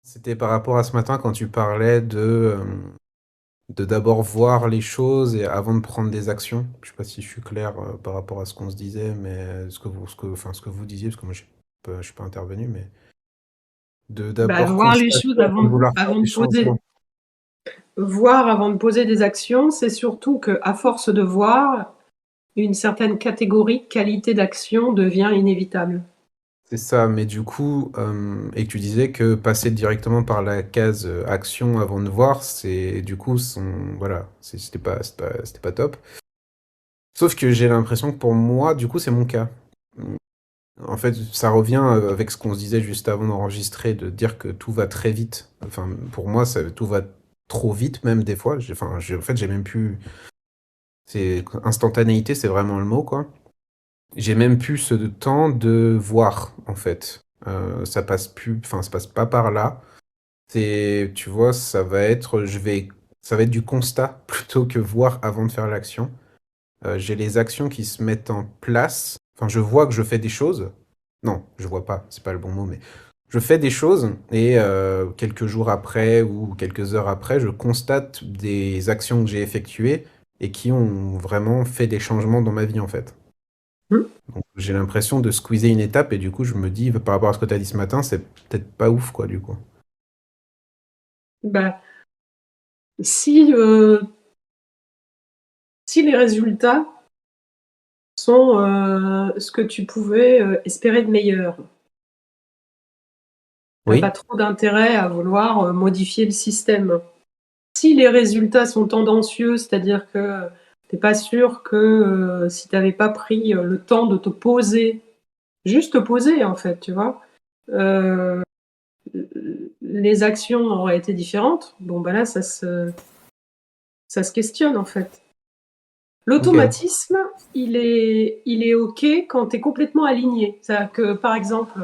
C'était par rapport à ce matin quand tu parlais de d'abord voir les choses et avant de prendre des actions. Je sais pas si je suis clair par rapport à ce qu'on se disait, mais ce que vous disiez, parce que moi je suis pas intervenu, mais de Bah, d'abord voir les constater choses avant de vouloir faire avant des de changements. poser, voir avant de poser des actions, c'est surtout que, à force de voir, une certaine catégorie, qualité d'action devient inévitable. C'est ça, mais du coup, et que tu disais que passer directement par la case action avant de voir, c'est du coup, voilà, c'était pas top. Sauf que j'ai l'impression que pour moi, du coup, c'est mon cas. En fait, ça revient avec ce qu'on se disait juste avant d'enregistrer, de dire que tout va très vite. Enfin, pour moi, tout va trop vite, même des fois. En fait, j'ai même plus. Instantanéité, c'est vraiment le mot, quoi. J'ai même plus ce temps de voir, en fait. Ça passe plus. Enfin, ça passe pas par là. Tu vois, ça va être du constat plutôt que voir avant de faire l'action. J'ai les actions qui se mettent en place. Enfin, je vois que je fais des choses. Non, je vois pas, c'est pas le bon mot, mais je fais des choses et quelques jours après ou quelques heures après, je constate des actions que j'ai effectuées et qui ont vraiment fait des changements dans ma vie en fait. Hmm. Donc j'ai l'impression de squeezer une étape et du coup je me dis par rapport à ce que tu as dit ce matin, c'est peut-être pas ouf quoi du coup. Bah, si, si les résultats sont ce que tu pouvais espérer de meilleur, t'as pas Oui, trop d'intérêt à vouloir modifier le système. Si les résultats sont tendancieux, c'est-à-dire que t'es pas sûr que si t'avais pas pris le temps de te poser, juste te poser en fait, tu vois, euh, les actions auraient été différentes. Bon, bah là, ça se questionne en fait. ok. L'automatisme, il est OK quand tu es complètement aligné. C'est-à-dire que, par exemple,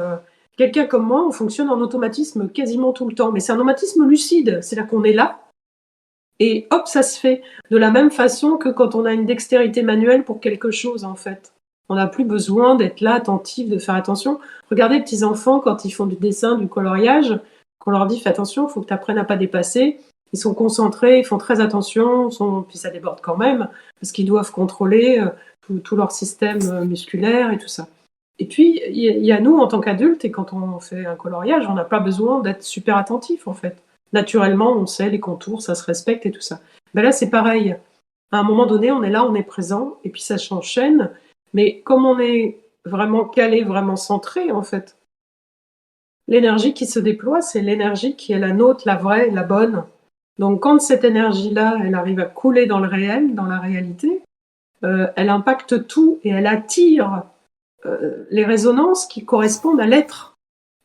quelqu'un comme moi, on fonctionne en automatisme quasiment tout le temps, mais c'est un automatisme lucide. C'est-à-dire qu'on est là et hop, ça se fait. De la même façon que quand on a une dextérité manuelle pour quelque chose, en fait. On n'a plus besoin d'être là, attentif, de faire attention. Regardez les petits enfants quand ils font du dessin, du coloriage, qu'on leur dit fais attention, il faut que tu apprennes à pas dépasser. Ils sont concentrés, ils font très attention, puis ça déborde quand même, parce qu'ils doivent contrôler tout leur système musculaire et tout ça. Et puis, il y a nous en tant qu'adultes, et quand on fait un coloriage, on n'a pas besoin d'être super attentif en fait. Naturellement, on sait les contours, ça se respecte et tout ça. Ben là, c'est pareil. À un moment donné, on est là, on est présent, et puis ça s'enchaîne. Mais comme on est vraiment calé, vraiment centré, en fait, l'énergie qui se déploie, c'est l'énergie qui est la nôtre, la vraie, la bonne. Donc quand cette énergie-là, elle arrive à couler dans le réel, dans la réalité, elle impacte tout et elle attire les résonances qui correspondent à l'être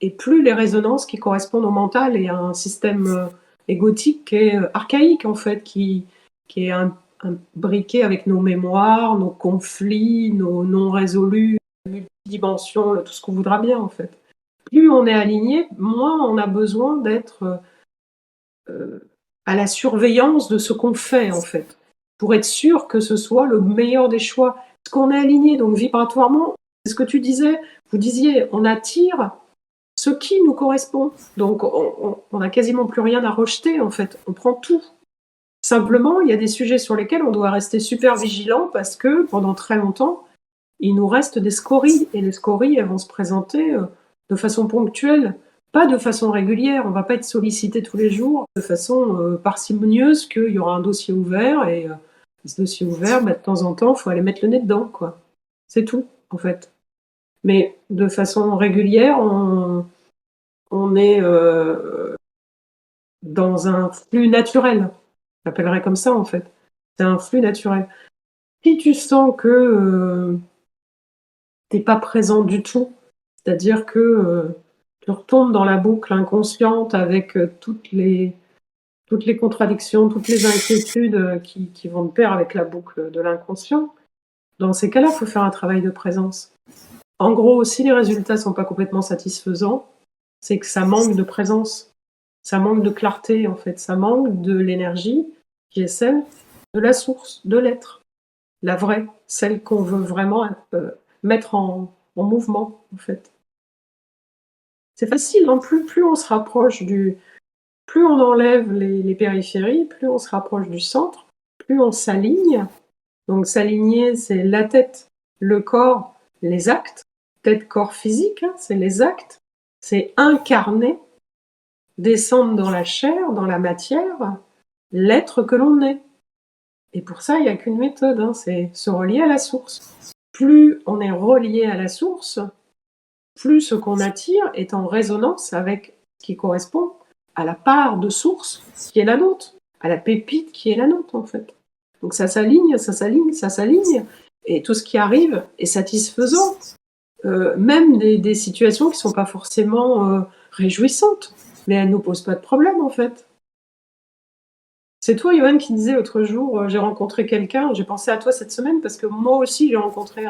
et plus les résonances qui correspondent au mental et à un système égotique qui est archaïque en fait, qui est imbriqué avec nos mémoires, nos conflits, nos non résolus, multidimensions, tout ce qu'on voudra bien en fait. Plus on est aligné, moins on a besoin d'être à la surveillance de ce qu'on fait en fait, pour être sûr que ce soit le meilleur des choix. Parce qu'on est aligné, donc vibratoirement, c'est ce que tu disais, vous disiez, on attire ce qui nous correspond. Donc on n'a quasiment plus rien à rejeter en fait, on prend tout. Simplement, il y a des sujets sur lesquels on doit rester super vigilant parce que pendant très longtemps, il nous reste des scories et les scories, elles vont se présenter de façon ponctuelle, pas de façon régulière. On ne va pas être sollicité tous les jours de façon parcimonieuse qu'il y aura un dossier ouvert et ce dossier ouvert, bah, de temps en temps, il faut aller mettre le nez dedans, quoi. C'est tout, en fait. Mais de façon régulière, on est dans un flux naturel. J'appellerais comme ça, en fait. C'est un flux naturel. Si tu sens que t'es pas présent du tout, c'est-à-dire que tu retombes dans la boucle inconsciente avec toutes les contradictions, toutes les inquiétudes qui vont de pair avec la boucle de l'inconscient. Dans ces cas-là, il faut faire un travail de présence. En gros, si les résultats sont pas complètement satisfaisants, c'est que ça manque de présence, ça manque de clarté en fait, ça manque de l'énergie qui est celle de la source, de l'être, la vraie, celle qu'on veut vraiment mettre en mouvement en fait. C'est facile, hein, plus on se rapproche plus on enlève les périphéries, plus on se rapproche du centre, plus on s'aligne. Donc s'aligner, c'est la tête, le corps, les actes. Tête, corps physique, hein, c'est les actes. C'est incarner, descendre dans la chair, dans la matière, l'être que l'on est. Et pour ça, il n'y a qu'une méthode, hein, c'est se relier à la source. Plus on est relié à la source, plus ce qu'on attire est en résonance avec ce qui correspond à la part de source qui est la nôtre, à la pépite qui est la nôtre en fait. Donc ça s'aligne, ça s'aligne, ça s'aligne, et tout ce qui arrive est satisfaisant. Même des situations qui ne sont pas forcément réjouissantes, mais elles ne nous posent pas de problème en fait. C'est toi, Johan, qui disais l'autre jour, j'ai rencontré quelqu'un, j'ai pensé à toi cette semaine parce que moi aussi j'ai rencontré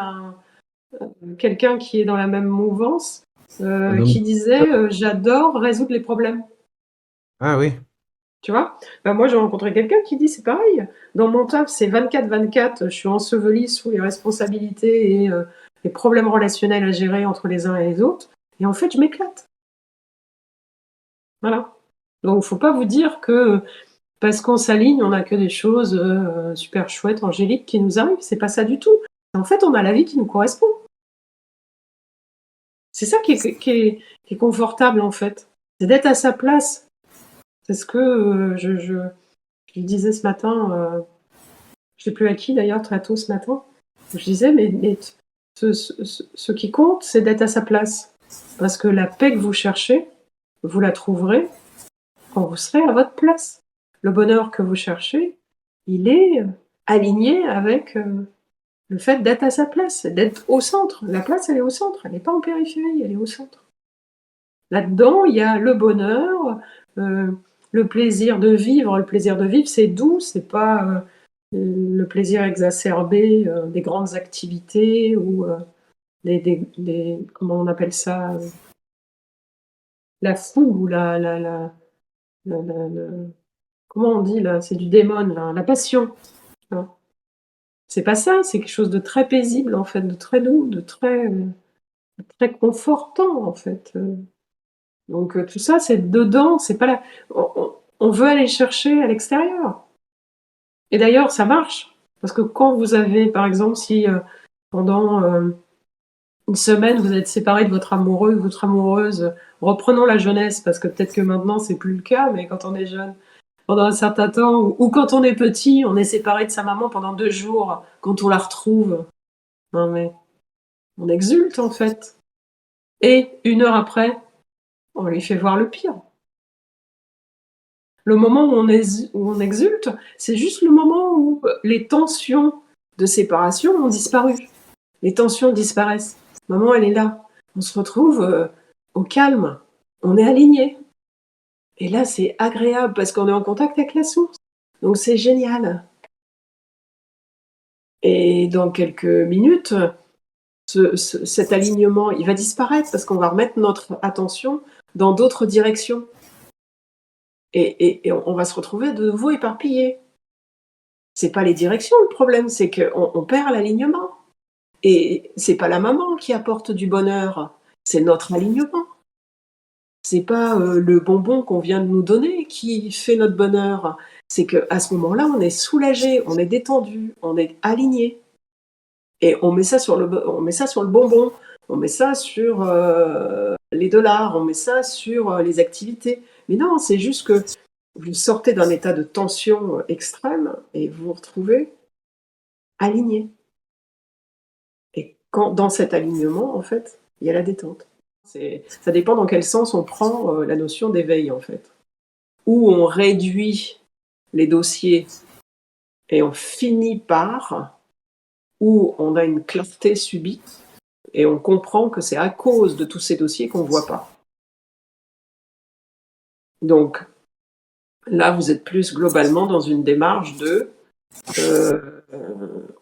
quelqu'un qui est dans la même mouvance, Un homme. qui disait j'adore résoudre les problèmes. Ah oui. Tu vois, ben moi j'ai rencontré quelqu'un qui dit c'est pareil. Dans mon taf, c'est 24/24, je suis ensevelie sous les responsabilités et les problèmes relationnels à gérer entre les uns et les autres. Et en fait, je m'éclate. Voilà. Donc, faut pas vous dire que parce qu'on s'aligne, on a que des choses super chouettes, angéliques qui nous arrivent. C'est pas ça du tout. En fait, on a la vie qui nous correspond. C'est ça qui est confortable en fait. C'est d'être à sa place. C'est ce que je le disais ce matin. Je sais plus à qui d'ailleurs, très tôt ce matin. Je disais, mais ce qui compte, c'est d'être à sa place. Parce que la paix que vous cherchez, vous la trouverez quand vous serez à votre place. Le bonheur que vous cherchez, il est aligné avec le fait d'être à sa place, d'être au centre. La place, elle est au centre, elle n'est pas en périphérie, elle est au centre. Là-dedans, il y a le bonheur, le plaisir de vivre. Le plaisir de vivre, c'est doux, c'est pas le plaisir exacerbé des grandes activités ou comment on appelle ça, la fougue ou comment on dit là, c'est du démon, là, la passion. Hein. C'est pas ça, c'est quelque chose de très paisible en fait, de très doux, de très confortant en fait. Donc tout ça, c'est dedans, c'est pas là. On veut aller chercher à l'extérieur. Et d'ailleurs, ça marche. Parce que quand vous avez, par exemple, si pendant une semaine, vous êtes séparé de votre amoureux, de votre amoureuse, reprenons la jeunesse, parce que peut-être que maintenant, c'est plus le cas, mais quand on est jeune, pendant un certain temps, ou quand on est petit, on est séparé de sa maman pendant 2 jours, quand on la retrouve, non mais, on exulte en fait. Et 1 heure après, on lui fait voir le pire. Le moment où on exulte, c'est juste le moment où les tensions de séparation ont disparu. Les tensions disparaissent. Maman, elle est là. On se retrouve au calme. On est aligné. Et là, c'est agréable parce qu'on est en contact avec la source. Donc, c'est génial. Et dans quelques minutes, cet alignement, il va disparaître parce qu'on va remettre notre attention dans d'autres directions. Et on va se retrouver de nouveau éparpillé. C'est pas les directions le problème, c'est qu'on perd l'alignement. Et c'est pas la maman qui apporte du bonheur, c'est notre alignement. C'est pas le bonbon qu'on vient de nous donner qui fait notre bonheur. C'est qu'à ce moment-là, on est soulagé, on est détendu, on est aligné. Et on met ça sur le bonbon, on met ça sur les dollars, on met ça sur les activités. Mais non, c'est juste que vous sortez d'un état de tension extrême et vous vous retrouvez aligné. Et dans cet alignement, en fait, il y a la détente. Ça dépend dans quel sens on prend la notion d'éveil, en fait. Où on réduit les dossiers et on finit par, où on a une clarté subite et on comprend que c'est à cause de tous ces dossiers qu'on ne voit pas. Donc, là, vous êtes plus globalement dans une démarche de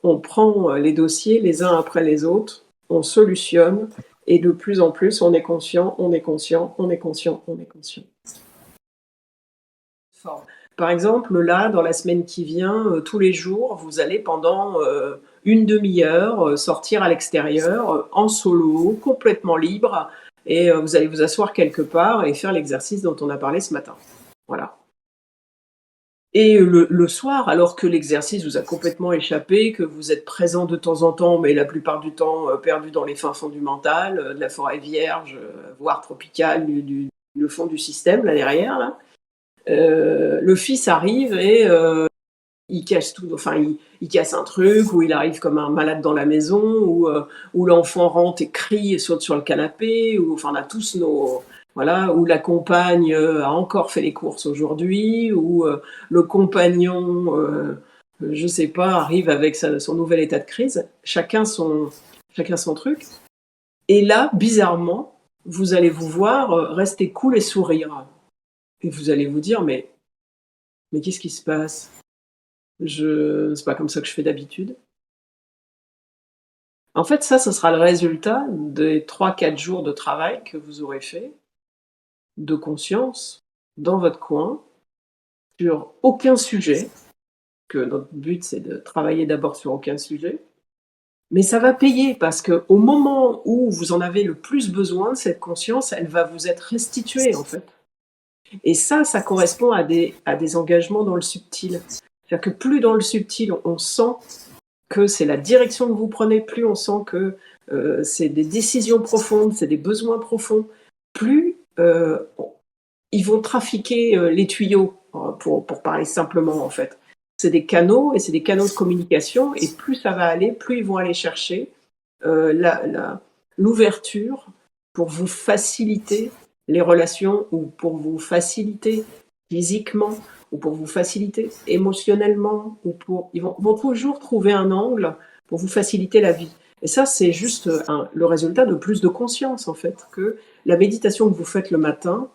on prend les dossiers les uns après les autres, on solutionne, et de plus en plus, on est conscient, on est conscient, on est conscient, on est conscient. Par exemple, là, dans la semaine qui vient, tous les jours, vous allez pendant une demi-heure sortir à l'extérieur, en solo, complètement libre, et vous allez vous asseoir quelque part et faire l'exercice dont on a parlé ce matin. Voilà. Et le soir, alors que l'exercice vous a complètement échappé, que vous êtes présent de temps en temps, mais la plupart du temps, perdu dans les fins fonds du mental, de la forêt vierge, voire tropicale, le fond du système, là derrière, là, le fils arrive et il casse tout, enfin il casse un truc, ou il arrive comme un malade dans la maison, ou l'enfant rentre et crie et saute sur le canapé, ou enfin on a tous nos, voilà, ou la compagne a encore fait les courses aujourd'hui, ou le compagnon, je sais pas, arrive avec son nouvel état de crise. Chacun son truc. Et là, bizarrement, vous allez vous voir rester cool et sourire. Et vous allez vous dire, mais qu'est-ce qui se passe? C'est pas comme ça que je fais d'habitude. En fait, ça, ce sera le résultat des 3-4 jours de travail que vous aurez fait, de conscience, dans votre coin, sur aucun sujet, que notre but, c'est de travailler d'abord sur aucun sujet, mais ça va payer, parce qu'au moment où vous en avez le plus besoin, cette conscience, elle va vous être restituée, en fait. Et ça correspond à des engagements dans le subtil. C'est-à-dire que plus dans le subtil, on sent que c'est la direction que vous prenez, plus on sent que c'est des décisions profondes, c'est des besoins profonds, plus ils vont trafiquer les tuyaux, pour parler simplement en fait. C'est des canaux, et c'est des canaux de communication, et plus ça va aller, plus ils vont aller chercher l'ouverture pour vous faciliter les relations, ou pour vous faciliter physiquement, ou pour vous faciliter émotionnellement, ils vont toujours trouver un angle pour vous faciliter la vie. Et ça, c'est juste le résultat de plus de conscience, en fait, que la méditation que vous faites le matin,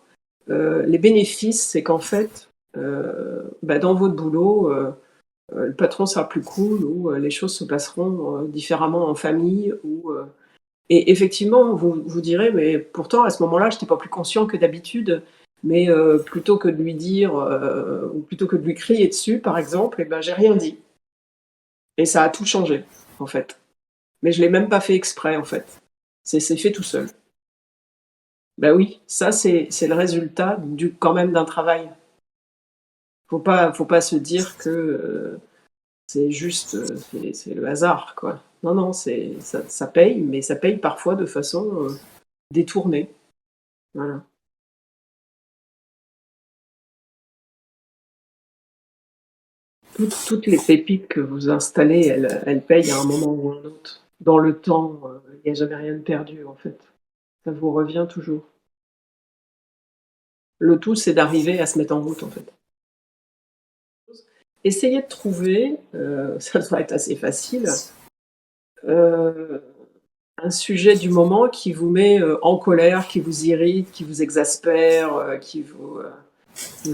les bénéfices, c'est qu'en fait, dans votre boulot, le patron sera plus cool, ou les choses se passeront différemment en famille, et effectivement, vous direz, mais pourtant, à ce moment-là, je n'étais pas plus conscient que d'habitude, mais plutôt que de lui dire, ou plutôt que de lui crier dessus, par exemple, j'ai rien dit. Et ça a tout changé, en fait. Mais je l'ai même pas fait exprès, en fait. C'est fait tout seul. Ben oui, ça, c'est le résultat quand même d'un travail. Faut pas se dire que c'est juste, c'est le hasard, quoi. Non, non, ça paye, mais ça paye parfois de façon détournée. Voilà. Toutes les pépites que vous installez, elles payent à un moment ou à un autre. Dans le temps, il n'y a jamais rien de perdu, en fait. Ça vous revient toujours. Le tout, c'est d'arriver à se mettre en route, en fait. Essayez de trouver, ça devrait être assez facile, un sujet du moment qui vous met en colère, qui vous irrite, qui vous exaspère, qui vous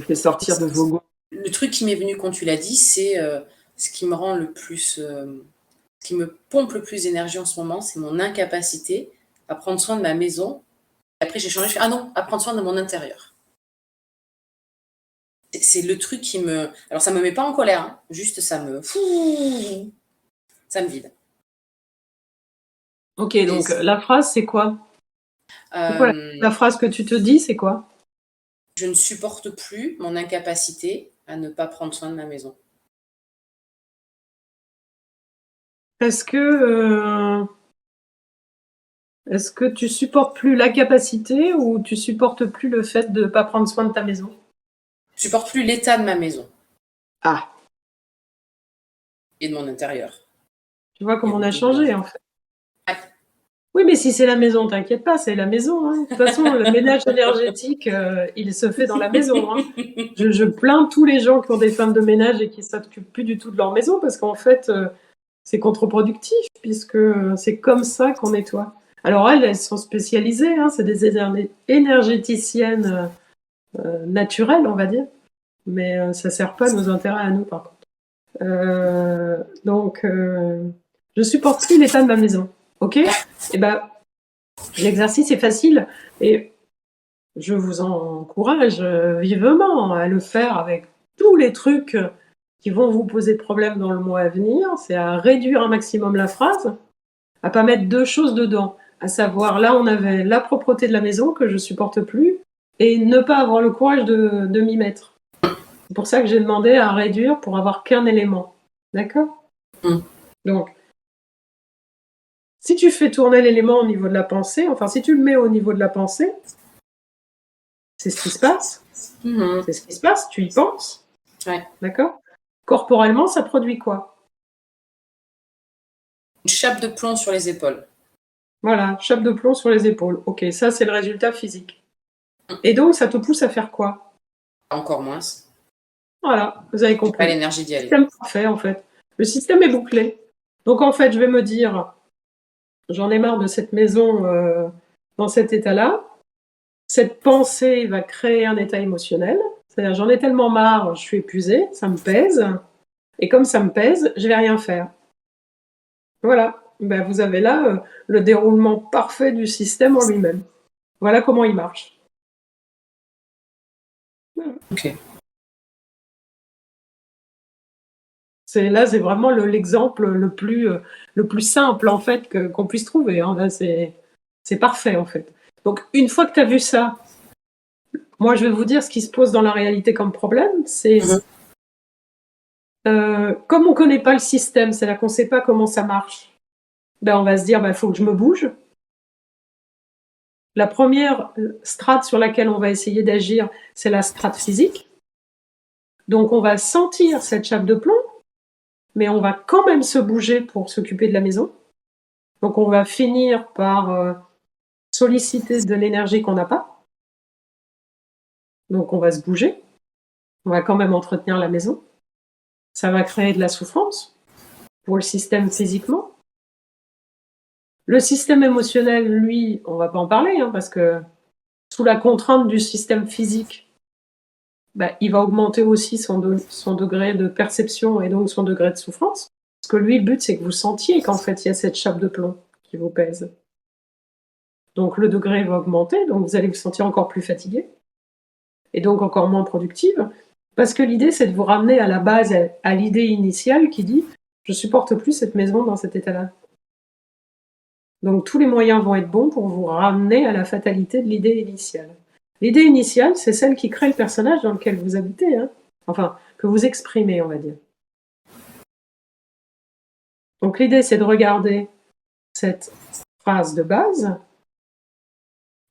fait sortir de vos gonds. Le truc qui m'est venu quand tu l'as dit, c'est ce qui me rend le plus, ce qui me pompe le plus d'énergie en ce moment, c'est mon incapacité à prendre soin de ma maison. Après, j'ai changé, je fais ah non, à prendre soin de mon intérieur. C'est le truc qui me. Alors, ça me met pas en colère, hein, juste ça me vide. Ok, donc la phrase, c'est quoi? C'est quoi la phrase que tu te dis, c'est quoi? Je ne supporte plus mon incapacité à ne pas prendre soin de ma maison. Est-ce que tu supportes plus la capacité, ou tu supportes plus le fait de ne pas prendre soin de ta maison? Je supporte plus l'état de ma maison. Ah. Et de mon intérieur. Tu vois comment on a changé, en fait. Oui, mais si c'est la maison, t'inquiète pas, c'est la maison. Hein. De toute façon, le ménage énergétique, il se fait dans la maison. Hein. Je plains tous les gens qui ont des femmes de ménage et qui ne s'occupent plus du tout de leur maison, parce qu'en fait, c'est contre-productif, puisque c'est comme ça qu'on nettoie. Alors elles sont spécialisées, hein, c'est des énergéticiennes naturelles, on va dire, mais ça ne sert pas nos intérêts à nous, par contre. Donc, je supporte plus l'état de ma maison. Ok? Eh ben, l'exercice est facile, et je vous encourage vivement à le faire avec tous les trucs qui vont vous poser problème dans le mois à venir. C'est à réduire un maximum la phrase, à pas mettre deux choses dedans. À savoir, là, on avait la propreté de la maison que je supporte plus et ne pas avoir le courage de m'y mettre. C'est pour ça que j'ai demandé à réduire pour avoir qu'un élément. D'accord ? Donc, si tu fais tourner l'élément au niveau de la pensée, enfin, si tu le mets au niveau de la pensée, c'est ce qui se passe. C'est ce qui se passe, tu y penses. Ouais. D'accord ? Corporellement, ça produit quoi ? Une chape de plomb sur les épaules. Voilà, chape de plomb sur les épaules. Ok, ça, c'est le résultat physique. Et donc, ça te pousse à faire quoi ? Encore moins. Voilà, vous avez compris. Pas l'énergie d'y aller. Système parfait, en fait. Le système est bouclé. Donc, en fait, je vais me dire, j'en ai marre de cette maison dans cet état-là. Cette pensée va créer un état émotionnel. C'est-à-dire, j'en ai tellement marre, je suis épuisée, ça me pèse. Et comme ça me pèse, je vais rien faire. Voilà. Ben, vous avez là le déroulement parfait du système en lui-même. Voilà comment il marche. Voilà. Ok. Là, c'est vraiment l'exemple le plus simple, en fait, qu'on puisse trouver. Hein. Là, c'est parfait, en fait. Donc, une fois que tu as vu ça, moi, je vais vous dire ce qui se pose dans la réalité comme problème. C'est comme on ne connaît pas le système, c'est-à-dire qu'on ne sait pas comment ça marche, ben, on va se dire, il faut que je me bouge. La première strate sur laquelle on va essayer d'agir, c'est la strate physique. Donc, on va sentir cette chape de plomb, mais on va quand même se bouger pour s'occuper de la maison. Donc, on va finir par solliciter de l'énergie qu'on n'a pas. Donc, on va se bouger. On va quand même entretenir la maison. Ça va créer de la souffrance pour le système physiquement. Le système émotionnel, lui, on va pas en parler, hein, parce que sous la contrainte du système physique, il va augmenter aussi son degré de perception et donc son degré de souffrance. Parce que lui, le but, c'est que vous sentiez qu'en fait, il y a cette chape de plomb qui vous pèse. Donc le degré va augmenter, donc vous allez vous sentir encore plus fatigué, et donc encore moins productive, parce que l'idée, c'est de vous ramener à la base, à l'idée initiale qui dit « je supporte plus cette maison dans cet état-là ». Donc tous les moyens vont être bons pour vous ramener à la fatalité de l'idée initiale. L'idée initiale, c'est celle qui crée le personnage dans lequel vous habitez, hein. Enfin, que vous exprimez, on va dire. Donc l'idée, c'est de regarder cette phrase de base,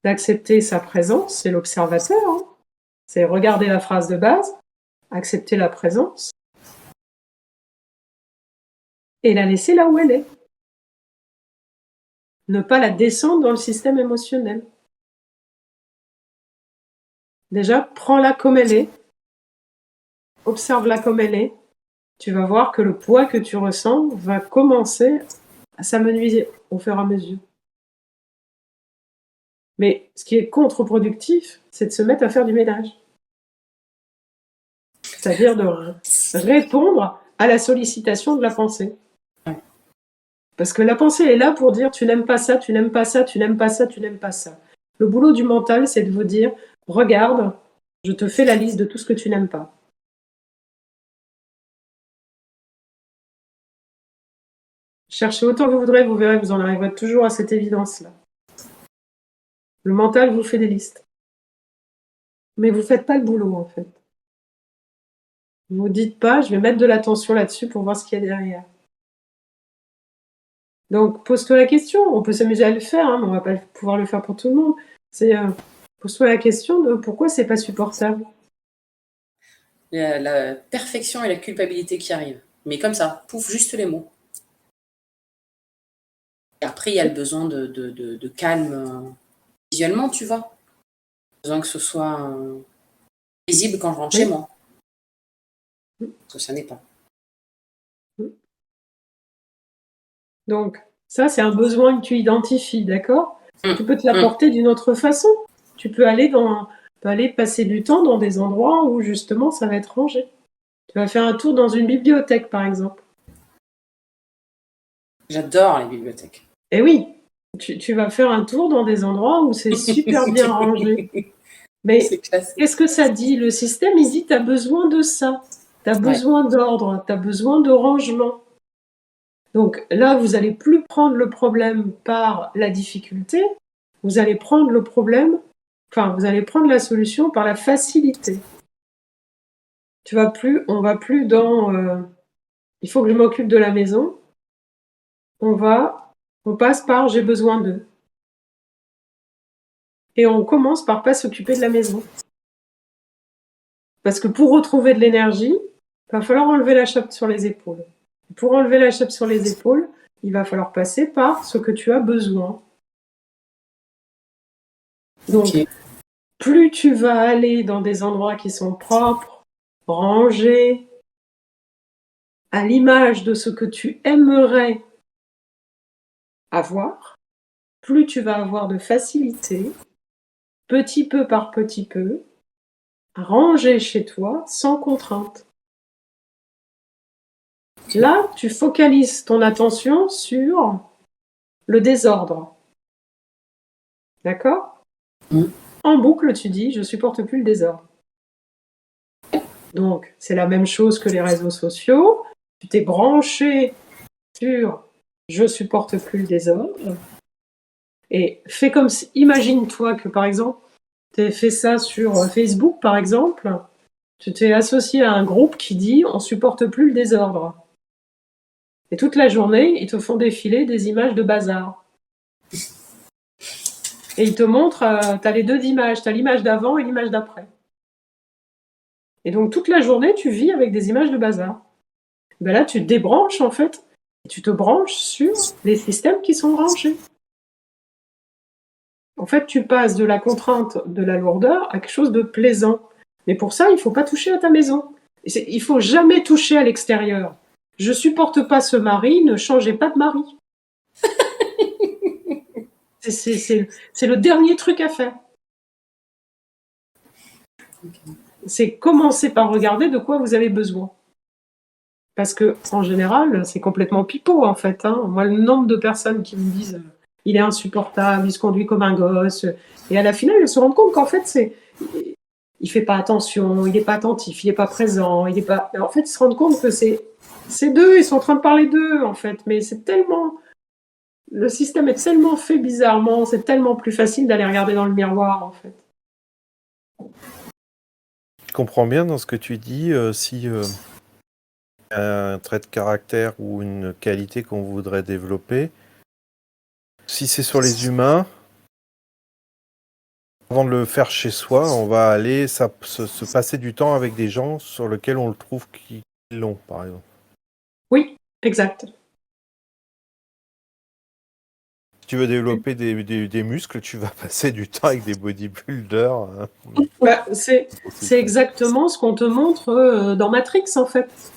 d'accepter sa présence, c'est l'observateur, hein. C'est regarder la phrase de base, accepter la présence, et la laisser là où elle est. Ne pas la descendre dans le système émotionnel. Déjà, prends-la comme elle est, observe-la comme elle est, tu vas voir que le poids que tu ressens va commencer à s'amenuiser au fur et à mesure. Mais ce qui est contre-productif, c'est de se mettre à faire du ménage. C'est-à-dire de répondre à la sollicitation de la pensée. Parce que la pensée est là pour dire tu n'aimes pas ça, tu n'aimes pas ça, tu n'aimes pas ça, tu n'aimes pas ça. Le boulot du mental, c'est de vous dire regarde, je te fais la liste de tout ce que tu n'aimes pas. Cherchez autant que vous voudrez, vous verrez, vous en arriverez toujours à cette évidence-là. Le mental vous fait des listes. Mais vous ne faites pas le boulot, en fait. Vous ne dites pas, je vais mettre de l'attention là-dessus pour voir ce qu'il y a derrière. Donc, pose-toi la question. On peut s'amuser à le faire, hein, mais on ne va pas pouvoir le faire pour tout le monde. Pose-toi la question de pourquoi c'est pas supportable. La perfection et la culpabilité qui arrivent. Mais comme ça, pouf, juste les mots. Et après, il y a le besoin de calme visuellement, tu vois. Besoin que ce soit visible quand je rentre chez moi. Parce que ça n'est pas. Donc, ça, c'est un besoin que tu identifies, d'accord ? Tu peux te l'apporter d'une autre façon. Tu peux aller passer du temps dans des endroits où, justement, ça va être rangé. Tu vas faire un tour dans une bibliothèque, par exemple. J'adore les bibliothèques. Eh oui, tu vas faire un tour dans des endroits où c'est super bien rangé. Mais qu'est-ce que ça dit ? Le système, il dit, tu as besoin de ça. Tu as besoin d'ordre, tu as besoin de rangement. Donc là, vous allez plus prendre le problème par la difficulté, vous allez prendre le problème, vous allez prendre la solution par la facilité. On va plus dans il faut que je m'occupe de la maison. On passe par j'ai besoin d'eux. Et on commence par pas s'occuper de la maison. Parce que pour retrouver de l'énergie, il va falloir enlever la chape sur les épaules. Pour enlever la chape sur les épaules, il va falloir passer par ce que tu as besoin. Donc, Ok. plus tu vas aller dans des endroits qui sont propres, rangés, à l'image de ce que tu aimerais avoir, plus tu vas avoir de facilité, petit peu par petit peu, à ranger chez toi sans contrainte. Là, tu focalises ton attention sur le désordre. D'accord ? En boucle, tu dis, je supporte plus le désordre. Donc, c'est la même chose que les réseaux sociaux. Tu t'es branché sur je supporte plus le désordre. Et fais comme si, imagine-toi que par exemple, tu as fait ça sur Facebook, par exemple. Tu t'es associé à un groupe qui dit on supporte plus le désordre. Et toute la journée, ils te font défiler des images de bazar. Et ils te montrent, tu as les deux images, tu as l'image d'avant et l'image d'après. Et donc toute la journée, tu vis avec des images de bazar. Ben là, tu te débranches en fait, et tu te branches sur les systèmes qui sont rangés. En fait, tu passes de la contrainte, de la lourdeur à quelque chose de plaisant. Mais pour ça, il ne faut pas toucher à ta maison. Il ne faut jamais toucher à l'extérieur. Je supporte pas ce mari, ne changez pas de mari. C'est le dernier truc à faire. C'est commencer par regarder de quoi vous avez besoin. Parce que, en général, c'est complètement pipeau, en fait. Moi, le nombre de personnes qui me disent il est insupportable, il se conduit comme un gosse. Et à la finale, elles se rendent compte qu'en fait, il fait pas attention, il n'est pas attentif, il n'est pas présent, il est pas. En fait, ils se rendent compte que c'est d'eux, ils sont en train de parler d'eux, en fait. Mais c'est tellement. Le système est tellement fait bizarrement, c'est tellement plus facile d'aller regarder dans le miroir, en fait. Je comprends bien dans ce que tu dis, si un trait de caractère ou une qualité qu'on voudrait développer, si c'est sur les humains, avant de le faire chez soi, on va aller se passer du temps avec des gens sur lesquels on le trouve qu'ils l'ont, par exemple. Oui, exact. Si tu veux développer des muscles, tu vas passer du temps avec des bodybuilders. Hein. Bah, c'est exactement ce qu'on te montre dans Matrix, en fait.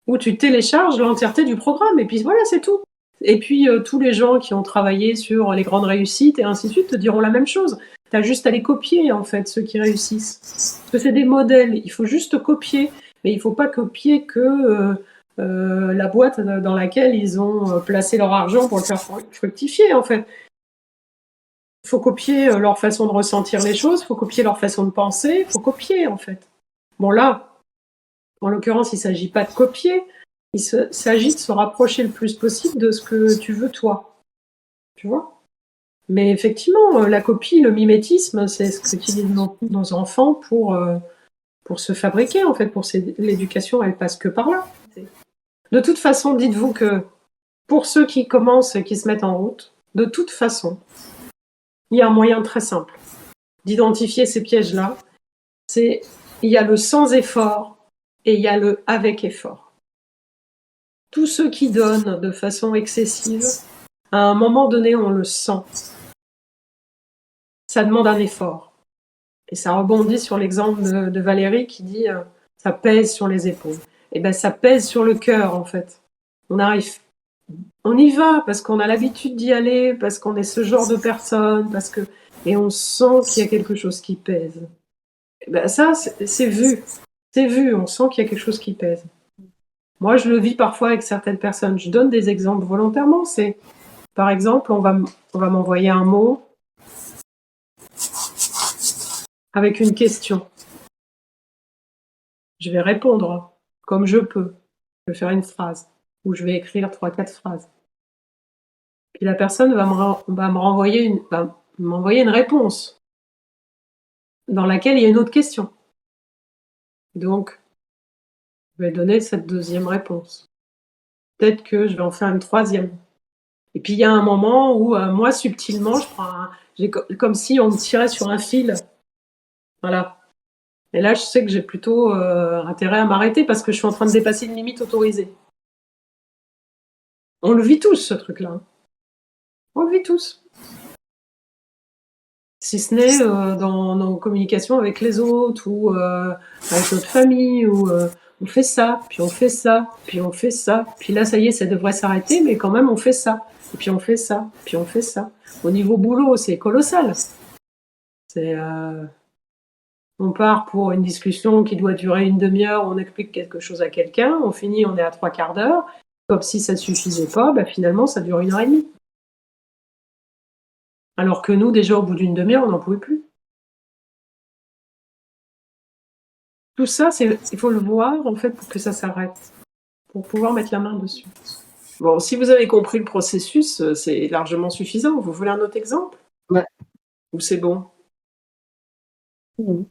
Où tu télécharges l'entièreté du programme, et puis voilà, c'est tout. Et puis, tous les gens qui ont travaillé sur les grandes réussites et ainsi de suite te diront la même chose. Tu as juste à les copier, en fait, ceux qui réussissent. Parce que c'est des modèles, il faut juste copier. Mais il ne faut pas copier que la boîte dans laquelle ils ont placé leur argent pour le faire fructifier, en fait. Il faut copier leur façon de ressentir les choses, il faut copier leur façon de penser, il faut copier, en fait. Bon, là, en l'occurrence, il ne s'agit pas de copier, il s'agit de se rapprocher le plus possible de ce que tu veux toi. Tu vois ? Mais effectivement, la copie, le mimétisme, c'est ce qu'utilisent nos enfants pour se fabriquer, en fait. L'éducation, elle passe que par là. De toute façon, dites-vous que pour ceux qui commencent et qui se mettent en route, de toute façon, il y a un moyen très simple d'identifier ces pièges-là. Il y a le sans effort et il y a le avec effort. Tous ceux qui donnent de façon excessive, à un moment donné, on le sent. Ça demande un effort. Et ça rebondit sur l'exemple de Valérie qui dit ça pèse sur les épaules. Et bien, ça pèse sur le cœur, en fait. On y va parce qu'on a l'habitude d'y aller, parce qu'on est ce genre de personne, et on sent qu'il y a quelque chose qui pèse. Et ben ça, c'est vu. C'est vu, on sent qu'il y a quelque chose qui pèse. Moi, je le vis parfois avec certaines personnes. Je donne des exemples volontairement. Par exemple, on va m'envoyer un mot avec une question. Je vais répondre comme je peux. Je vais faire une phrase. où je vais écrire 3-4 phrases. Puis la personne va m'envoyer une réponse dans laquelle il y a une autre question. Donc, je vais donner cette deuxième réponse. Peut-être que je vais en faire une troisième. Et puis il y a un moment où moi, subtilement, j'ai comme si on me tirait sur un fil. Voilà. Et là, je sais que j'ai plutôt intérêt à m'arrêter parce que je suis en train de dépasser une limite autorisée. On le vit tous, ce truc-là. On le vit tous. Si ce n'est dans nos communications avec les autres ou avec notre famille, où on fait ça, puis on fait ça, puis on fait ça, puis là, ça y est, ça devrait s'arrêter, mais quand même, on fait ça, et puis on fait ça, puis on fait ça. Au niveau boulot, c'est colossal. On part pour une discussion qui doit durer une demi-heure, on explique quelque chose à quelqu'un, on finit, on est à 3/4 d'heure, comme si ça ne suffisait pas, finalement, ça dure 1 heure et demie. Alors que nous, déjà, au bout d'une demi-heure, on n'en pouvait plus. Tout ça, il faut le voir, en fait, pour que ça s'arrête, pour pouvoir mettre la main dessus. Bon, si vous avez compris le processus, c'est largement suffisant. Vous voulez un autre exemple? Ouais. Ou c'est bon? Je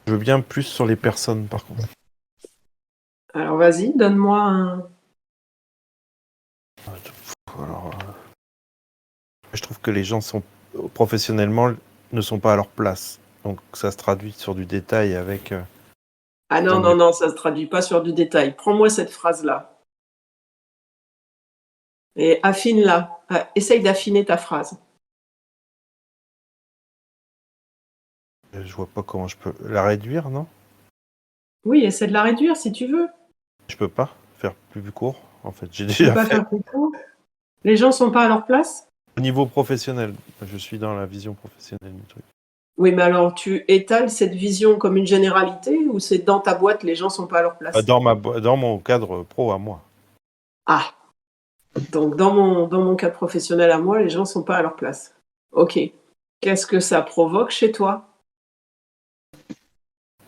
veux bien plus sur les personnes, par contre. Alors, vas-y, donne-moi un... Alors, je trouve que les gens professionnellement ne sont pas à leur place. Donc ça se traduit sur du détail avec... Ah non, non, non, ça ne se traduit pas sur du détail. Prends-moi cette phrase-là. Et affine-la. Essaye d'affiner ta phrase. Je vois pas comment je peux la réduire, non? Oui, essaie de la réduire si tu veux. Je peux pas faire plus court, en fait. J'ai Tu peux déjà pas fait. faire plus court. Les gens sont pas à leur place? Au niveau professionnel, je suis dans la vision professionnelle du truc. Oui, mais alors tu étales cette vision comme une généralité ou c'est dans ta boîte, les gens sont pas à leur place? Dans mon cadre pro à moi. Ah, donc dans mon cadre professionnel à moi, les gens sont pas à leur place. Ok. Qu'est-ce que ça provoque chez toi?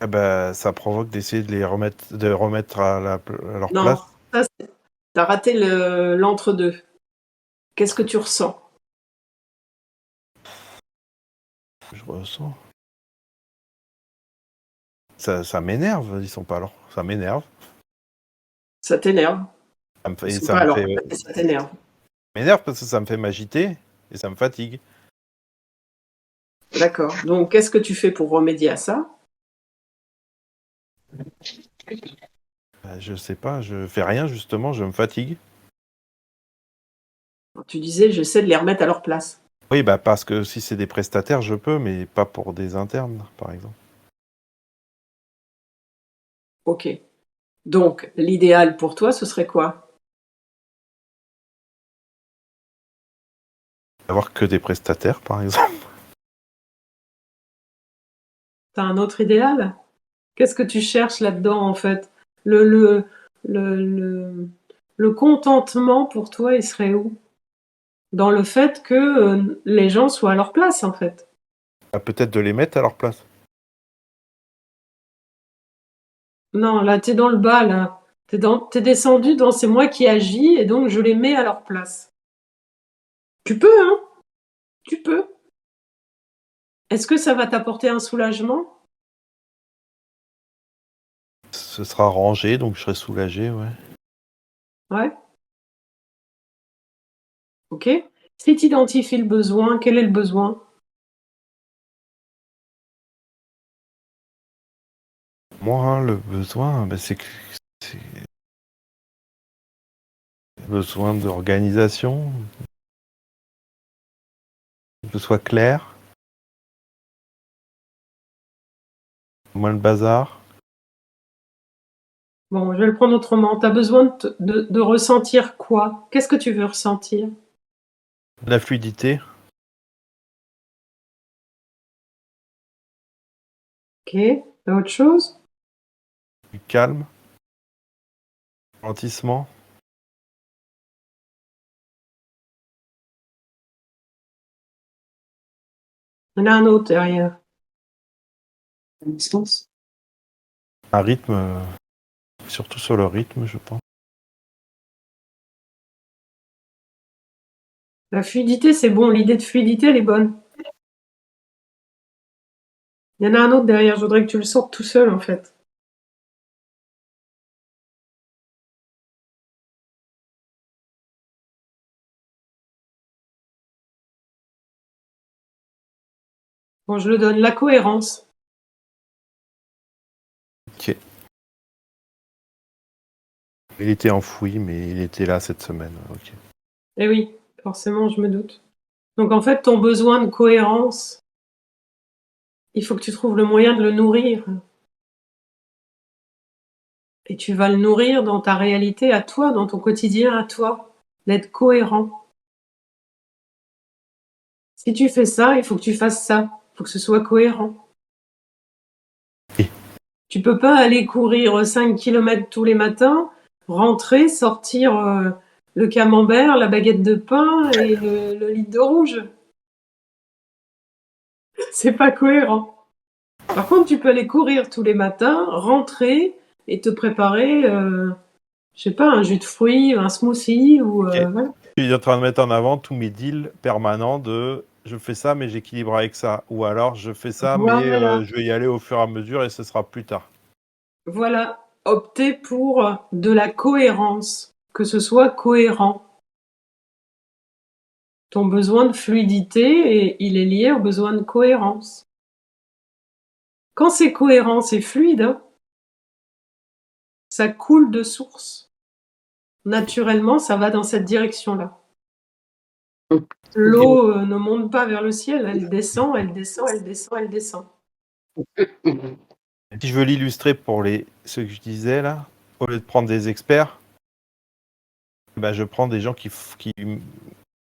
Eh ben, ça provoque d'essayer de remettre à leur Non, place. ça, t'as raté l'entre-deux. Qu'est-ce que tu ressens? Je ressens. Ça m'énerve, ils sont pas alors. Ça m'énerve. Ça t'énerve. Ça me fait, Ils sont ça pas à me leur fait place et ça t'énerve. m'énerve parce que ça me fait m'agiter et ça me fatigue. D'accord. Donc, qu'est-ce que tu fais pour remédier à ça? Je sais pas, je fais rien justement, je me fatigue. Tu disais, j'essaie de les remettre à leur place. Oui, parce que si c'est des prestataires, je peux, mais pas pour des internes, par exemple. Ok. Donc, l'idéal pour toi, ce serait quoi? Avoir que des prestataires, par exemple. T'as un autre idéal? Qu'est-ce que tu cherches là-dedans, en fait? Le, le contentement pour toi, il serait où? Dans le fait que les gens soient à leur place, en fait. Peut-être de les mettre à leur place. Non, là, t'es dans le bas, là. T'es descendu dans c'est moi qui agis et donc je les mets à leur place. Tu peux, hein? Tu peux. Est-ce que ça va t'apporter un soulagement? Ce sera rangé, donc je serai soulagé, ouais. Ouais. Ok. Si tu identifies le besoin, quel est le besoin? Moi, le besoin, c'est besoin d'organisation, que ce soit clair, moins le bazar. Bon, je vais le prendre autrement. Tu as besoin de ressentir quoi? Qu'est-ce que tu veux ressentir? La fluidité, Ok. T'as autre chose? du calme, ralentissement. Il y en a un autre derrière. Distance. Un rythme surtout sur le rythme, je pense. La fluidité, c'est bon. L'idée de fluidité, elle est bonne. Il y en a un autre derrière. Je voudrais que tu le sortes tout seul, en fait. Bon, je le donne. La cohérence. Ok. Il était enfoui, mais il était là cette semaine. Ok. Eh oui, forcément, je me doute. Donc, en fait, ton besoin de cohérence, il faut que tu trouves le moyen de le nourrir. Et tu vas le nourrir dans ta réalité à toi, dans ton quotidien à toi, d'être cohérent. Si tu fais ça, il faut que tu fasses ça. Il faut que ce soit cohérent. Et Tu peux pas aller courir 5 km tous les matins, rentrer, sortir le camembert, la baguette de pain et le litre de rouge. C'est pas cohérent. Par contre, tu peux aller courir tous les matins, rentrer et te préparer, je sais pas, un jus de fruits, un smoothie ou Ok. voilà. Je suis en train de mettre en avant tous mes deals permanents de je fais ça, mais j'équilibre avec ça. Ou alors je fais ça, mais Voilà. je vais y aller au fur et à mesure et ce sera plus tard. Voilà, opter pour de la cohérence, que ce soit cohérent. Ton besoin de fluidité, il est lié au besoin de cohérence. Quand c'est cohérent, c'est fluide, hein, ça coule de source. Naturellement, ça va dans cette direction-là. L'eau ne monte pas vers le ciel, elle descend, elle descend, elle descend, elle descend. Si je veux l'illustrer pour ceux que je disais là, au lieu de prendre des experts, bah, je prends des gens qui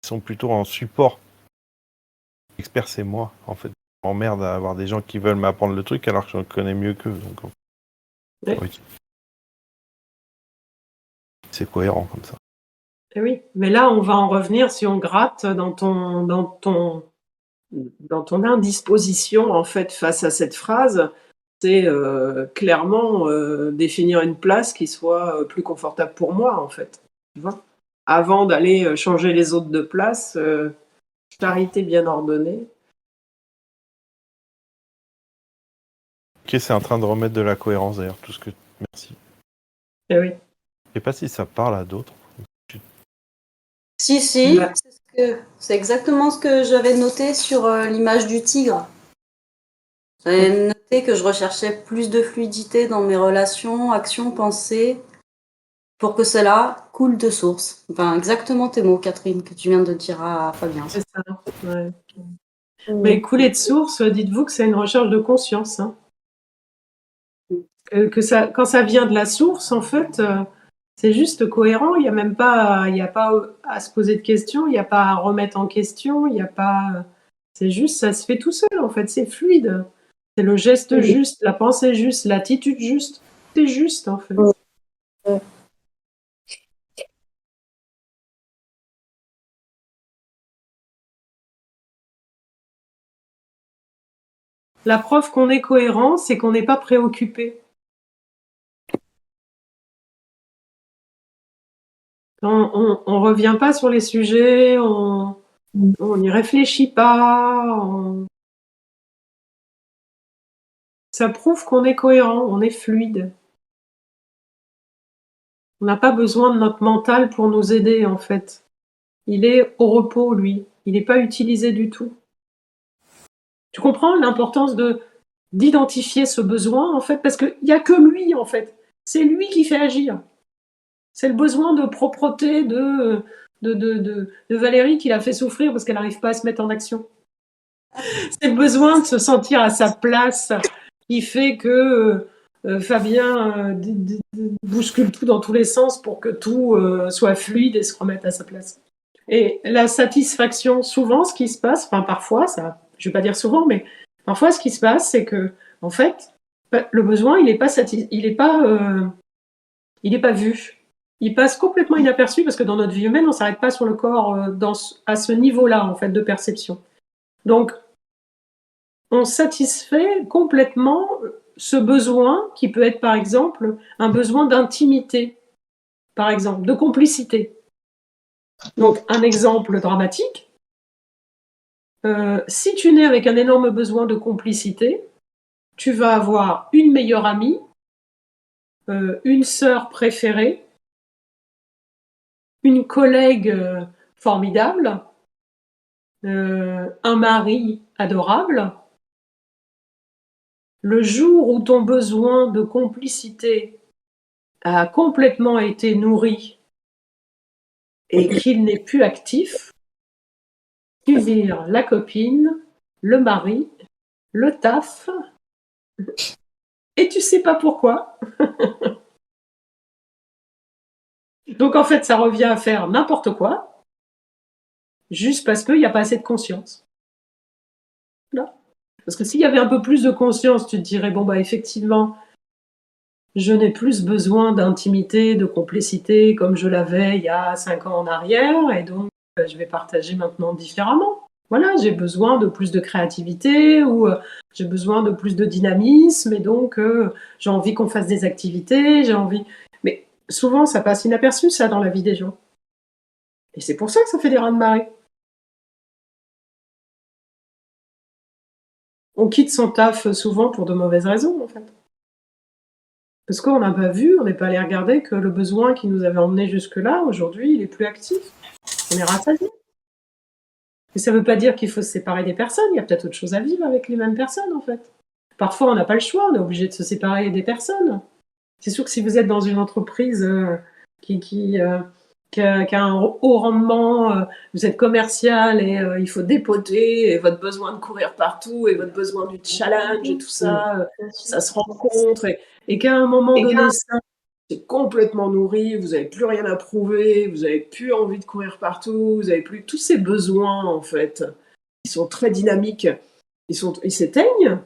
sont plutôt en support. L'expert, c'est moi, en fait. Je m'emmerde à avoir des gens qui veulent m'apprendre le truc alors que je connais mieux qu'eux. Donc, Oui. oui. C'est cohérent comme ça. Eh oui, mais là, on va en revenir si on gratte dans ton indisposition, en fait, face à cette phrase. C'est clairement définir une place qui soit plus confortable pour moi, en fait. Tu vois, avant d'aller changer les autres de place, charité bien ordonnée. Ok, c'est en train de remettre de la cohérence d'ailleurs, tout ce que. Merci. Eh oui. Je sais pas si ça parle à d'autres. Si, Bah, c'est exactement ce que j'avais noté sur l'image du tigre. J'avais noté que je recherchais plus de fluidité dans mes relations, actions, pensées, pour que cela coule de source. Enfin, exactement tes mots, Catherine, que tu viens de dire à Fabien. c'est ça. Ouais. Mais couler de source, dites-vous que c'est une recherche de conscience. Hein. Quand ça vient de la source, en fait, c'est juste cohérent. Il n'y a même pas, il y a pas à se poser de questions, il n'y a pas à remettre en question, il n'y a pas. C'est juste, ça se fait tout seul, en fait. C'est fluide. C'est le geste juste, la pensée juste, l'attitude juste. C'est juste, en fait. La preuve qu'on est cohérent, c'est qu'on n'est pas préoccupé. On revient pas sur les sujets, on n'y réfléchit pas. Ça prouve qu'on est cohérent, on est fluide. On n'a pas besoin de notre mental pour nous aider, en fait. Il est au repos, lui. Il n'est pas utilisé du tout. Tu comprends l'importance d'identifier ce besoin, en fait, parce qu'il n'y a que lui, en fait. C'est lui qui fait agir. C'est le besoin de propreté de Valérie qui l'a fait souffrir parce qu'elle n'arrive pas à se mettre en action. C'est le besoin de se sentir à sa place qui fait que Fabien bouscule tout dans tous les sens pour que tout soit fluide et se remette à sa place. Et la satisfaction, souvent, ce qui se passe, enfin parfois, ça, je vais pas dire souvent, mais parfois, ce qui se passe, c'est que, en fait, le besoin, il est pas vu. Il passe complètement inaperçu parce que dans notre vie humaine, on s'arrête pas sur le corps à ce niveau-là, en fait, de perception. Donc, on satisfait complètement ce besoin qui peut être, par exemple, un besoin d'intimité, par exemple, de complicité. Donc, un exemple dramatique, si tu nais avec un énorme besoin de complicité, tu vas avoir une meilleure amie, une sœur préférée, une collègue formidable, un mari adorable. Le jour où ton besoin de complicité a complètement été nourri et qu'il n'est plus actif, tu vires la copine, le mari, le taf, et tu sais pas pourquoi. Donc en fait, ça revient à faire n'importe quoi, juste parce qu'il n'y a pas assez de conscience. Là. Parce que s'il y avait un peu plus de conscience, tu te dirais, bon bah effectivement, je n'ai plus besoin d'intimité, de complicité comme je l'avais il y a 5 ans en arrière, et donc je vais partager maintenant différemment. Voilà, j'ai besoin de plus de créativité, ou j'ai besoin de plus de dynamisme, et donc j'ai envie qu'on fasse des activités, j'ai envie... Mais souvent, ça passe inaperçu, ça, dans la vie des gens. Et c'est pour ça que ça fait des raz-de-marée. On quitte son taf souvent pour de mauvaises raisons, en fait. Parce qu'on n'a pas vu, on n'est pas allé regarder que le besoin qui nous avait emmenés jusque-là, aujourd'hui, il est plus actif. On est rassasié. Mais ça ne veut pas dire qu'il faut se séparer des personnes. Il y a peut-être autre chose à vivre avec les mêmes personnes, en fait. Parfois, on n'a pas le choix, on est obligé de se séparer des personnes. C'est sûr que si vous êtes dans une entreprise qui a un haut rendement, vous êtes commercial et il faut dépoter, et votre besoin de courir partout, et votre besoin du challenge, et tout ça, ça se rencontre, et qu'à un moment donné, ça, c'est complètement nourri, vous n'avez plus rien à prouver, vous n'avez plus envie de courir partout, vous n'avez plus tous ces besoins, en fait, qui sont très dynamiques, ils s'éteignent.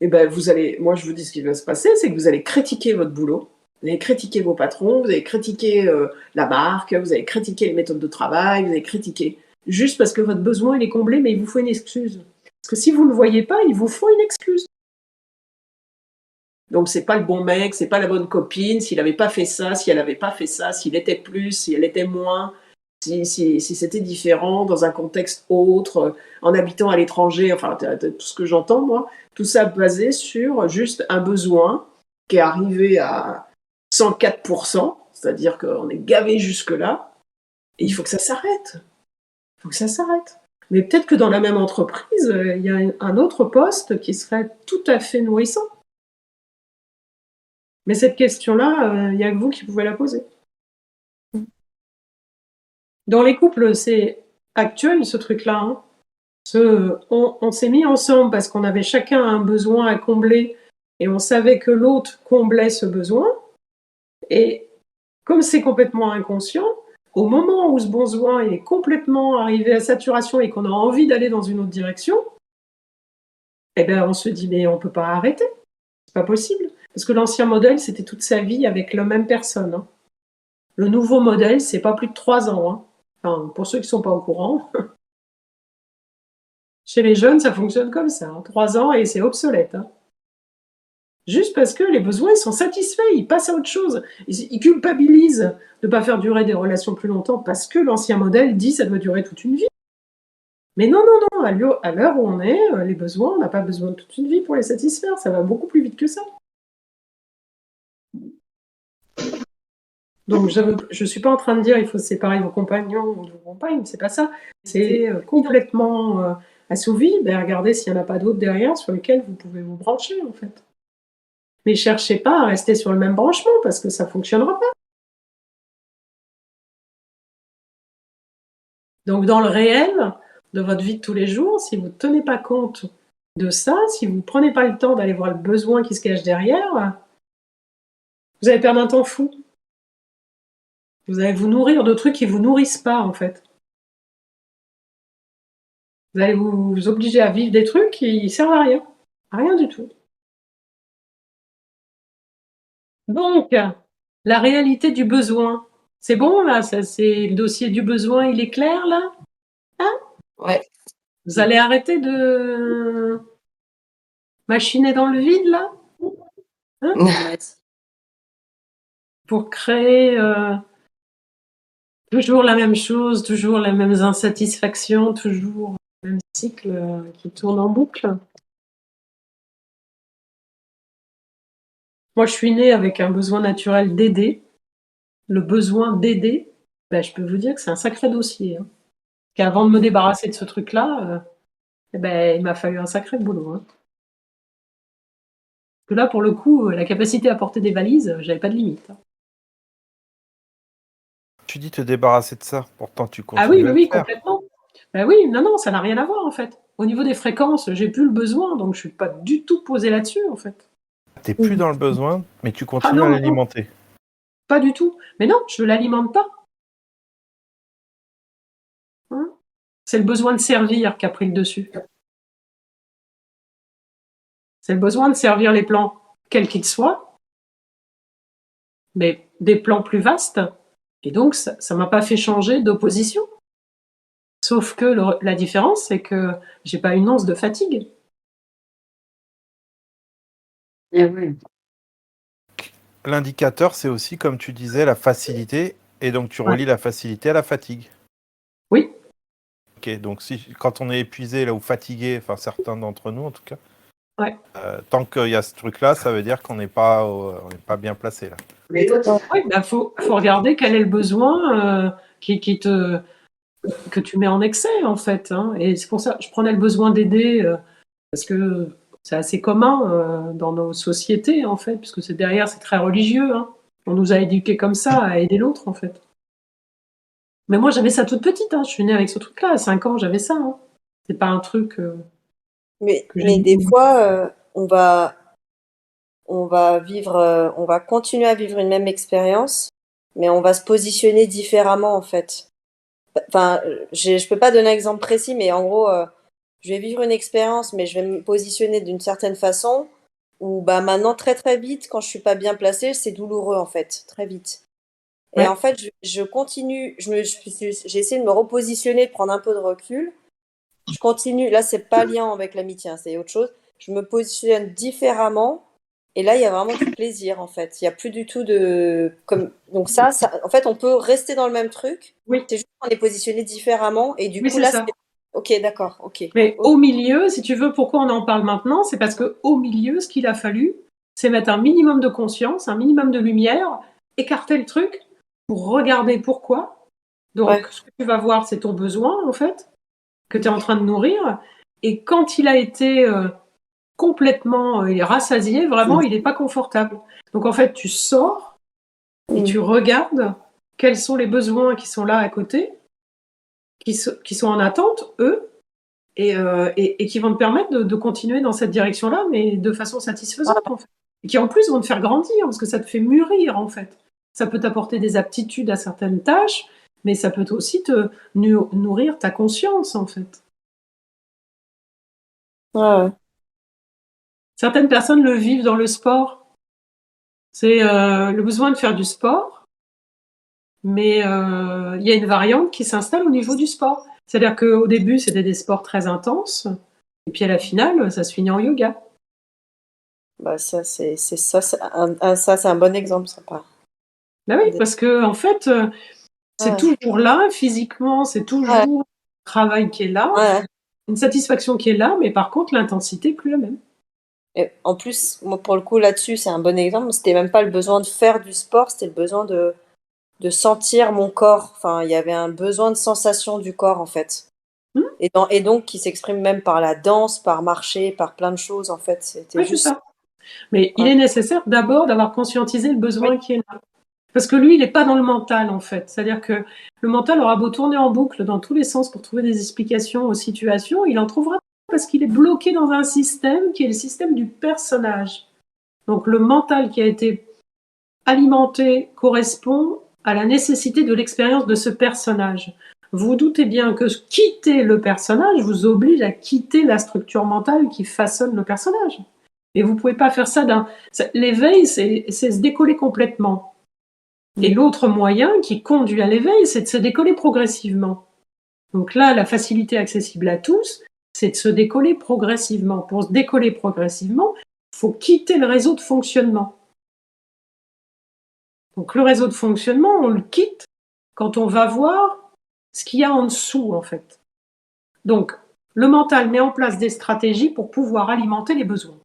Et ben vous allez, moi je vous dis ce qui va se passer, c'est que vous allez critiquer votre boulot, vous allez critiquer vos patrons, vous allez critiquer la marque, vous allez critiquer les méthodes de travail, vous allez critiquer, juste parce que votre besoin il est comblé, mais il vous faut une excuse. Parce que si vous ne le voyez pas, il vous faut une excuse. Donc c'est pas le bon mec, c'est pas la bonne copine, s'il n'avait pas fait ça, si elle n'avait pas fait ça, s'il était plus, si elle était moins, si c'était différent, dans un contexte autre, en habitant à l'étranger, enfin tout ce que j'entends moi, tout ça basé sur juste un besoin qui est arrivé à 104%, c'est-à-dire qu'on est gavé jusque-là, et il faut que ça s'arrête. Il faut que ça s'arrête. Mais peut-être que dans la même entreprise, il y a un autre poste qui serait tout à fait nourrissant. Mais cette question-là, il n'y a que vous qui pouvez la poser. Dans les couples, c'est actuel ce truc-là. Hein. On s'est mis ensemble parce qu'on avait chacun un besoin à combler et on savait que l'autre comblait ce besoin. Et comme c'est complètement inconscient, au moment où ce besoin est complètement arrivé à saturation et qu'on a envie d'aller dans une autre direction, eh ben on se dit mais on peut pas arrêter, c'est pas possible. Parce que l'ancien modèle, c'était toute sa vie avec la même personne. Hein. Le nouveau modèle, c'est pas plus de 3 ans. Hein. Enfin, pour ceux qui sont pas au courant. Chez les jeunes, ça fonctionne comme ça. Hein. 3 ans et c'est obsolète. Hein. Juste parce que les besoins ils sont satisfaits, ils passent à autre chose. Ils culpabilisent de ne pas faire durer des relations plus longtemps parce que l'ancien modèle dit ça doit durer toute une vie. Mais non, non, non, à l'heure où on est, les besoins, on n'a pas besoin de toute une vie pour les satisfaire. Ça va beaucoup plus vite que ça. Donc je ne suis pas en train de dire il faut séparer vos compagnons ou vos compagnes, c'est pas ça. C'est complètement assouvi. Ben, regardez s'il n'y en a pas d'autres derrière sur lesquels vous pouvez vous brancher en fait. Mais cherchez pas à rester sur le même branchement parce que ça ne fonctionnera pas. Donc dans le réel de votre vie de tous les jours, si vous ne tenez pas compte de ça, si vous ne prenez pas le temps d'aller voir le besoin qui se cache derrière, vous allez perdre un temps fou. Vous allez vous nourrir de trucs qui ne vous nourrissent pas en fait. Vous allez vous obliger à vivre des trucs qui ne servent à rien. À rien du tout. Donc, la réalité du besoin. C'est bon, là, ça, c'est le dossier du besoin, il est clair, là? Hein? Ouais. Vous allez arrêter de machiner dans le vide, là? Hein, Ouais. pour créer toujours la même chose, toujours les mêmes insatisfactions, toujours le même cycle qui tourne en boucle. Moi, je suis née avec un besoin naturel d'aider. Le besoin d'aider, ben, je peux vous dire que c'est un sacré dossier. Hein. Qu'avant de me débarrasser de ce truc-là, eh ben, il m'a fallu un sacré boulot. Hein. Parce que là, pour le coup, la capacité à porter des valises, j'avais pas de limite. Hein. Tu dis te débarrasser de ça, pourtant tu Ah oui, continues oui, à le oui, faire. complètement. Ben oui, non, ça n'a rien à voir en fait. Au niveau des fréquences, j'ai plus le besoin, donc je suis pas du tout posée là-dessus en fait. T'es plus dans le besoin, mais tu Ah continues à non, non, l'alimenter. pas du tout. Mais non, je l'alimente pas. Hein. C'est le besoin de servir qui a pris le dessus. C'est le besoin de servir les plans, quels qu'ils soient, mais des plans plus vastes. Et donc, ça m'a pas fait changer d'opposition. Sauf que la différence, c'est que j'ai pas une once de fatigue. Eh oui. L'indicateur, c'est aussi, comme tu disais, la facilité, et donc tu Ouais. relis la facilité à la fatigue. Oui, Ok, donc quand on est épuisé là ou fatigué, enfin certains d'entre nous en tout cas, ouais. tant qu'il y a ce truc-là, ça veut dire qu'on n'est pas, on n'est pas bien placé là. Oui, bah faut regarder quel est le besoin que tu mets en excès en fait. Hein. Et c'est pour ça que je prenais le besoin d'aider parce que c'est assez commun dans nos sociétés en fait, puisque derrière c'est très religieux. Hein. On nous a éduqués comme ça à aider l'autre en fait. Mais moi j'avais ça toute petite. Hein. Je suis née avec ce truc-là. À 5 ans j'avais ça. Hein. C'est pas un truc Mais, que j'ai. mais des fois, on va vivre, on va continuer à vivre une même expérience, mais on va se positionner différemment en fait. Enfin, je peux pas donner un exemple précis, mais en gros, je vais vivre une expérience, mais je vais me positionner d'une certaine façon. Ou bah maintenant très très vite, quand je suis pas bien placée, c'est douloureux en fait, très vite. Et Ouais. en fait, je continue, j'ai essayé de me repositionner, de prendre un peu de recul. Je continue, là c'est pas lien avec l'amitié, hein, c'est autre chose. Je me positionne différemment et là il y a vraiment du plaisir en fait. Il y a plus du tout de donc ça en fait on peut rester dans le même truc. Oui, C'est juste qu'on est positionné différemment et du oui coup c'est là ça. c'est OK, d'accord, OK. Mais au milieu, si tu veux, pourquoi on en parle maintenant, c'est parce que au milieu, ce qu'il a fallu, c'est mettre un minimum de conscience, un minimum de lumière, écarter le truc pour regarder pourquoi. Ouais. Donc, ce que tu vas voir, c'est ton besoin, en fait, que tu es en train de nourrir. Et quand il a été complètement il est rassasié, vraiment, il n'est pas confortable. Donc, en fait, tu sors et tu regardes quels sont les besoins qui sont là à côté, qui sont en attente, eux, et qui vont te permettre de continuer dans cette direction-là, mais de façon satisfaisante, en fait. Et qui, en plus, vont te faire grandir, parce que ça te fait mûrir, en fait. Ça peut t'apporter des aptitudes à certaines tâches, mais ça peut aussi te nourrir ta conscience, en fait. Ouais. Certaines personnes le vivent dans le sport. C'est le besoin de faire du sport, mais il y a une variante qui s'installe au niveau du sport. C'est-à-dire qu'au début, c'était des sports très intenses, et puis à la finale, ça se finit en yoga. Bah ça ça c'est un bon exemple ça part. Ben oui, parce que en fait, c'est Ouais. toujours là, physiquement, c'est Ouais. toujours un travail qui est là, Ouais. une satisfaction qui est là, mais par contre, l'intensité n'est plus la même. Et en plus, moi pour le coup là-dessus, c'est un bon exemple, c'était même pas le besoin de faire du sport, c'était le besoin de sentir mon corps. Enfin, il y avait un besoin de sensation du corps en fait. Hmm. Et donc qui s'exprime même par la danse, par marcher, par plein de choses en fait. C'était Oui, c'est juste. ça. Mais il Ouais. est nécessaire d'abord d'avoir conscientisé le Oui. besoin qui est là. Parce que lui, il n'est pas dans le mental, en fait. C'est-à-dire que le mental aura beau tourner en boucle dans tous les sens pour trouver des explications aux situations, il en trouvera pas parce qu'il est bloqué dans un système qui est le système du personnage. Donc le mental qui a été alimenté correspond à la nécessité de l'expérience de ce personnage. Vous doutez bien que quitter le personnage vous oblige à quitter la structure mentale qui façonne le personnage. Et vous ne pouvez pas faire ça L'éveil, c'est se décoller complètement. Et l'autre moyen qui conduit à l'éveil, c'est de se décoller progressivement. Donc là, la facilité accessible à tous, c'est de se décoller progressivement. Pour se décoller progressivement, il faut quitter le réseau de fonctionnement. Donc le réseau de fonctionnement, on le quitte quand on va voir ce qu'il y a en dessous, en fait. Donc, le mental met en place des stratégies pour pouvoir alimenter les besoins.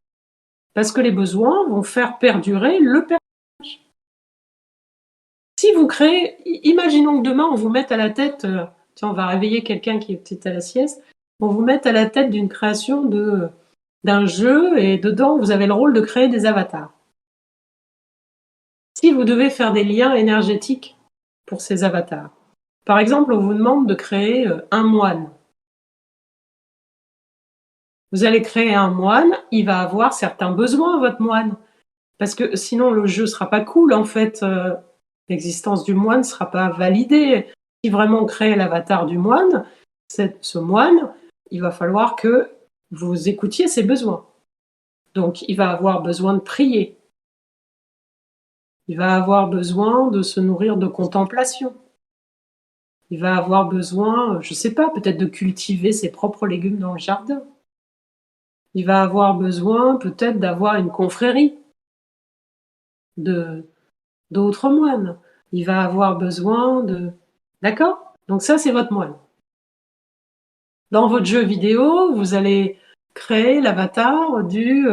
Parce que les besoins vont faire perdurer le personnage. Si vous créez, imaginons que demain on vous mette à la tête, tiens, on va réveiller quelqu'un qui est peut-être à la sieste, on vous mette à la tête d'une création d'un jeu et dedans vous avez le rôle de créer des avatars. Si vous devez faire des liens énergétiques pour ces avatars, par exemple, on vous demande de créer un moine. Vous allez créer un moine, il va avoir certains besoins, votre moine. Parce que sinon, le jeu sera pas cool, en fait. L'existence du moine ne sera pas validée. Si vraiment on crée l'avatar du moine, ce moine, il va falloir que vous écoutiez ses besoins. Donc, il va avoir besoin de prier. Il va avoir besoin de se nourrir de contemplation. Il va avoir besoin, je sais pas, peut-être de cultiver ses propres légumes dans le jardin. Il va avoir besoin peut-être d'avoir une confrérie d'autres moines. Il va avoir besoin de... D'accord? Donc ça, c'est votre moine. Dans votre jeu vidéo, vous allez créer l'avatar du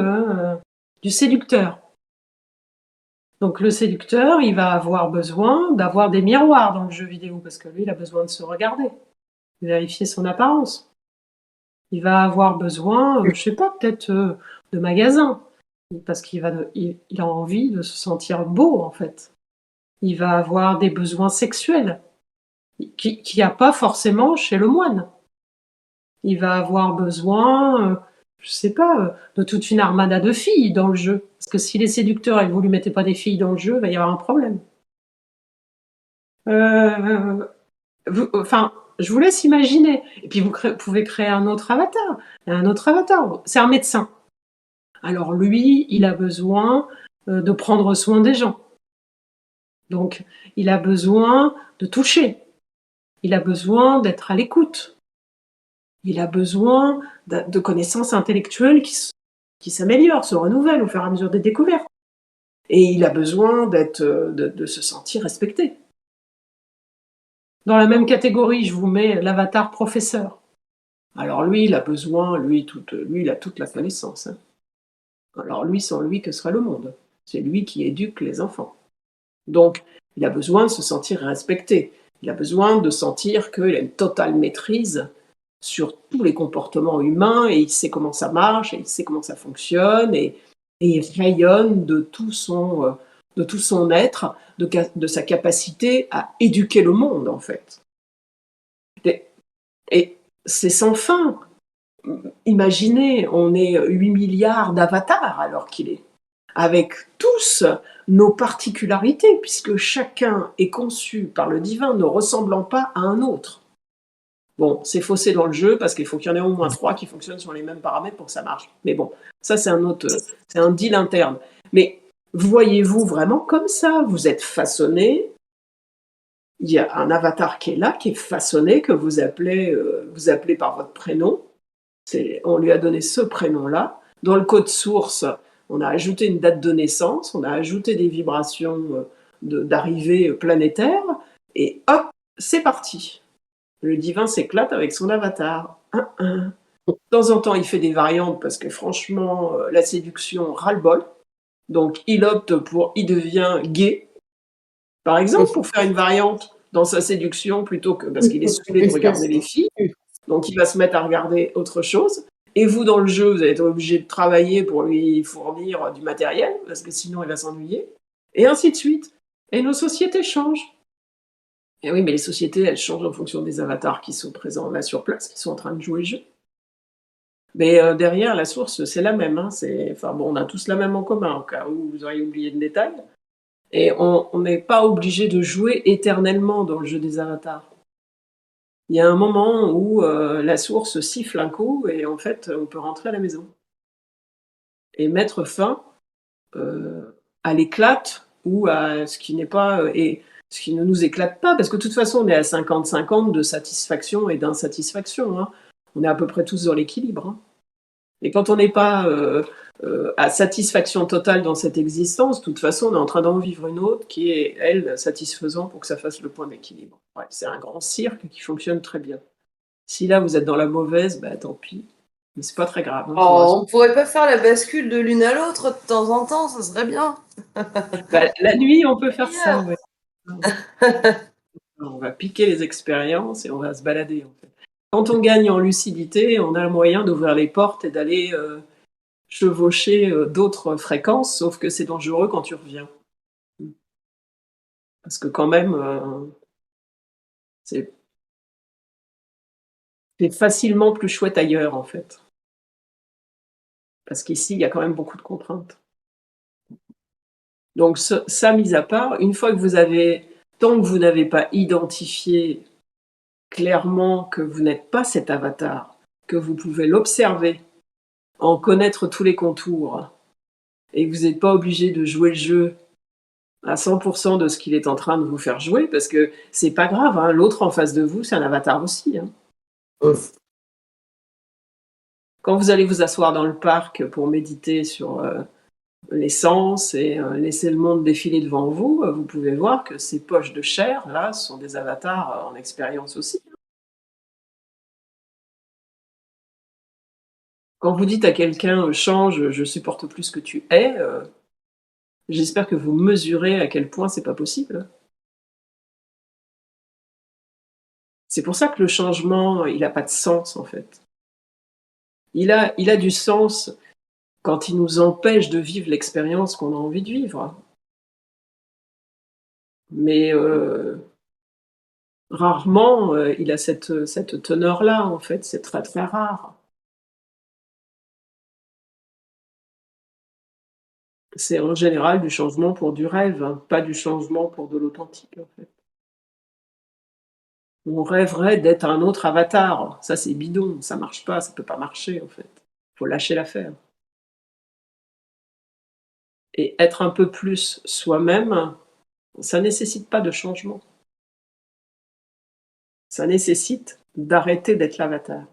séducteur. Donc le séducteur, il va avoir besoin d'avoir des miroirs dans le jeu vidéo, parce que lui, il a besoin de se regarder, de vérifier son apparence. Il va avoir besoin, je sais pas, peut-être de magasins, parce qu'il a envie de se sentir beau, en fait. Il va avoir des besoins sexuels, qu'il n'y a pas forcément chez le moine. Il va avoir besoin, je sais pas, de toute une armada de filles dans le jeu. Parce que si les séducteurs et vous lui mettez pas des filles dans le jeu, il va y avoir un problème. Enfin, je vous laisse imaginer. Et puis vous pouvez créer un autre avatar. C'est un médecin. Alors lui, il a besoin de prendre soin des gens. Donc, il a besoin de toucher. Il a besoin d'être à l'écoute. Il a besoin de connaissances intellectuelles qui s'améliorent, se renouvellent au fur et à mesure des découvertes. Et il a besoin de se sentir respecté. Dans la même catégorie, je vous mets l'avatar professeur. Alors lui, il a besoin, lui, il a toute la connaissance. Hein. Alors lui, sans lui, que sera le monde? C'est lui qui éduque les enfants. Donc, il a besoin de se sentir respecté. Il a besoin de sentir qu'il a une totale maîtrise sur tous les comportements humains et il sait comment ça marche, et il sait comment ça fonctionne et il rayonne de tout son être, de sa capacité à éduquer le monde, en fait. Et c'est sans fin. Imaginez, on est 8 milliards d'avatars alors qu'il est, avec tous nos particularités, puisque chacun est conçu par le divin ne ressemblant pas à un autre. Bon, c'est faussé dans le jeu parce qu'il faut qu'il y en ait au moins 3 qui fonctionnent sur les mêmes paramètres pour que ça marche. Mais bon, ça c'est c'est un deal interne. Mais voyez-vous vraiment comme ça? Vous êtes façonné. Il y a un avatar qui est là, qui est façonné, que vous appelez par votre prénom. On lui a donné ce prénom-là. Dans le code source, on a ajouté une date de naissance, on a ajouté des vibrations d'arrivée planétaire, et hop, c'est parti. Le divin s'éclate avec son avatar. De temps en temps, il fait des variantes parce que franchement, la séduction ras-le-bol. Donc, il devient gay. Par exemple, pour faire une variante dans sa séduction, plutôt que parce qu'il est saoulé de regarder les filles. Donc, il va se mettre à regarder autre chose. Et vous, dans le jeu, vous allez être obligé de travailler pour lui fournir du matériel, parce que sinon, il va s'ennuyer. Et ainsi de suite. Et nos sociétés changent. Et oui, mais les sociétés, elles changent en fonction des avatars qui sont présents là sur place, qui sont en train de jouer le jeu. Mais derrière, la source, c'est la même. Hein. On a tous la même en commun, au cas où vous auriez oublié de détail. Et on n'est pas obligé de jouer éternellement dans le jeu des avatars. Il y a un moment où la source siffle un coup et en fait, on peut rentrer à la maison. Et mettre fin à l'éclate ou à ce qui n'est pas... et ce qui ne nous éclate pas, parce que de toute façon, on est à 50-50 de satisfaction et d'insatisfaction. Hein. On est à peu près tous dans l'équilibre. Hein. Et quand on n'est pas à satisfaction totale dans cette existence, de toute façon, on est en train d'en vivre une autre qui est, elle, satisfaisante pour que ça fasse le point d'équilibre. Ouais, c'est un grand cirque qui fonctionne très bien. Si là, vous êtes dans la mauvaise, bah tant pis. Mais c'est pas très grave. Hein, Oh, on pourrait pas faire la bascule de l'une à l'autre de temps en temps, ça serait bien. bah, la nuit, on peut faire ça, ouais. On va piquer les expériences et on va se balader, en fait. Quand on gagne en lucidité, on a le moyen d'ouvrir les portes et d'aller chevaucher d'autres fréquences, sauf que c'est dangereux quand tu reviens. Parce que quand même, c'est facilement plus chouette ailleurs, en fait. Parce qu'ici, il y a quand même beaucoup de contraintes. Donc ça, mis à part, une fois que vous avez, tant que vous n'avez pas identifié clairement que vous n'êtes pas cet avatar, que vous pouvez l'observer, en connaître tous les contours, et que vous n'êtes pas obligé de jouer le jeu à 100% de ce qu'il est en train de vous faire jouer, parce que c'est pas grave, hein, l'autre en face de vous, c'est un avatar aussi. Hein. Quand vous allez vous asseoir dans le parc pour méditer sur les sens et laisser le monde défiler devant vous, vous pouvez voir que ces poches de chair, là, sont des avatars en expérience aussi. Quand vous dites à quelqu'un « change, je supporte plus ce que tu es », j'espère que vous mesurez à quel point c'est pas possible. C'est pour ça que le changement, il n'a pas de sens, en fait. Il a du sens quand il nous empêche de vivre l'expérience qu'on a envie de vivre. Mais rarement, il a cette teneur-là, en fait. C'est très, très rare. C'est en général du changement pour du rêve, hein, pas du changement pour de l'authentique, en fait. On rêverait d'être un autre avatar. Ça, c'est bidon, ça marche pas, ça peut pas marcher, en fait. Faut lâcher l'affaire. Et être un peu plus soi-même, ça nécessite pas de changement. Ça nécessite d'arrêter d'être l'avatar.